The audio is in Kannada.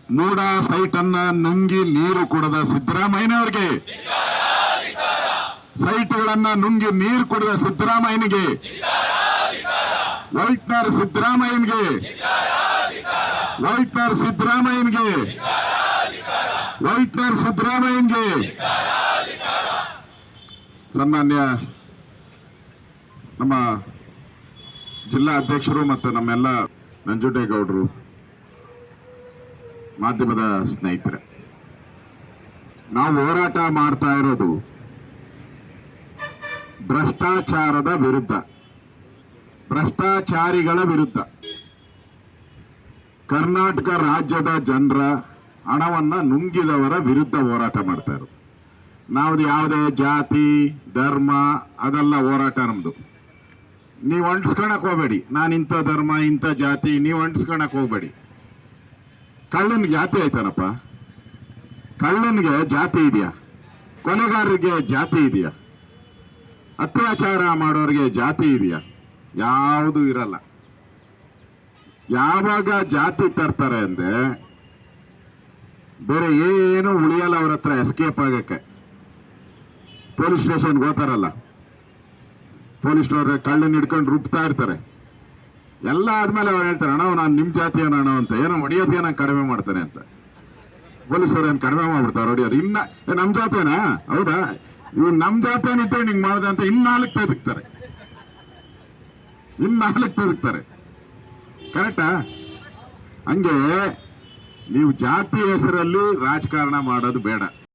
ಮೂಡ ಸೈಟ್ ಅನ್ನ ನುಂಗಿ ನೀರು ಕುಡದ ಸಿದ್ದರಾಮಯ್ಯನವರಿಗೆ, ಸೈಟ್ಗಳನ್ನ ನುಂಗಿ ನೀರು ಕುಡಿದ ಸಿದ್ದರಾಮಯ್ಯನಿಗೆ, ವೈಟ್ನರ್ ಸಿದ್ದರಾಮಯ್ಯನಿಗೆ, ವೈಟ್ನರ್ ಸಿದ್ದರಾಮಯ್ಯನಿಗೆ, ವೈಟ್ನರ್ ಸಿದ್ದರಾಮಯ್ಯನಿಗೆ. ಸನ್ಮಾನ್ಯ ನಮ್ಮ ಜಿಲ್ಲಾ ಅಧ್ಯಕ್ಷರು ಮತ್ತು ನಮ್ಮೆಲ್ಲ ನಂಜುಂಡೇಗೌಡರು, ಮಾಧ್ಯಮದ ಸ್ನೇಹಿತರೆ, ನಾವು ಹೋರಾಟ ಮಾಡ್ತಾ ಇರೋದು ಭ್ರಷ್ಟಾಚಾರದ ವಿರುದ್ಧ, ಭ್ರಷ್ಟಾಚಾರಿಗಳ ವಿರುದ್ಧ. ಕರ್ನಾಟಕ ರಾಜ್ಯದ ಜನರ ಹಣವನ್ನ ನುಂಗಿದವರ ವಿರುದ್ಧ ಹೋರಾಟ ಮಾಡ್ತಾ ಇರೋದು. ನಾವು ಯಾವುದೇ ಜಾತಿ ಧರ್ಮ ಅದೆಲ್ಲ ಹೋರಾಟ ನಮ್ದು. ನೀವು ಅಂಟಿಸ್ಕೊಳಕ್ ಹೋಗ್ಬೇಡಿ, ನಾನು ಇಂಥ ಧರ್ಮ ಇಂಥ ಜಾತಿ, ನೀವು ಅಂಟಿಸ್ಕೊಳಕ್ ಹೋಗ್ಬೇಡಿ. ಕಳ್ಳನಿಗೆ ಜಾತಿ ಆಯ್ತಾನಪ್ಪ? ಕಳ್ಳನಿಗೆ ಜಾತಿ ಇದೆಯಾ? ಕೊಲೆಗಾರರಿಗೆ ಜಾತಿ ಇದೆಯಾ? ಅತ್ಯಾಚಾರ ಮಾಡೋರಿಗೆ ಜಾತಿ ಇದೆಯಾ? ಯಾವುದು ಇರಲ್ಲ. ಯಾವಾಗ ಜಾತಿ ತರ್ತಾರೆ ಅಂದ್ರೆ ಬೇರೆ ಏನು ಉಳಿಯಲ್ಲ ಅವ್ರ ಹತ್ರ ಎಸ್ಕೇಪ್ ಆಗಕ್ಕೆ. ಪೊಲೀಸ್ ಸ್ಟೇಷನ್ಗೆ ಹೋಗ್ತಾರಲ್ಲ, ಪೊಲೀಸ್ನವ್ರ ಕಳ್ಳನ್ ಹಿಡ್ಕೊಂಡು ರುಬ್ತಾ ಇರ್ತಾರೆ. ಎಲ್ಲ ಆದ್ಮೇಲೆ ಅವ್ರು ಹೇಳ್ತಾರೆ, ಅಣ್ಣ ನಾನು ನಿಮ್ ಜಾತಿ ಅಣ್ಣ ಅಂತ, ಏನೋ ಹೊಡಿಯೋದಕ್ಕೆ ನಾನು ಕಡಿಮೆ ಮಾಡ್ತಾನೆ ಅಂತ. ಪೊಲೀಸರು ಏನು ಕಡಿಮೆ ಮಾಡ್ಬಿಡ್ತಾರೆ ಹೊಡಿಯೋದು. ಇನ್ನ ನಮ್ ಜಾತಿನಾ? ಹೌದಾ, ಇವ್ ನಮ್ ಜಾತಿಯನಿದ್ದೆ ಹಿಂಗ್ ಮಾಡ್ದೆ ಅಂತ ಇನ್ನಾಲ್ಕು ತೆದಕ್ತಾರೆ, ಇನ್ನಾಲ್ಕು ತೆದಕ್ತಾರೆ. ಕರೆಕ್ಟಾ? ಹಂಗೆ ನೀವು ಜಾತಿ ಹೆಸರಲ್ಲಿ ರಾಜಕಾರಣ ಮಾಡೋದು ಬೇಡ.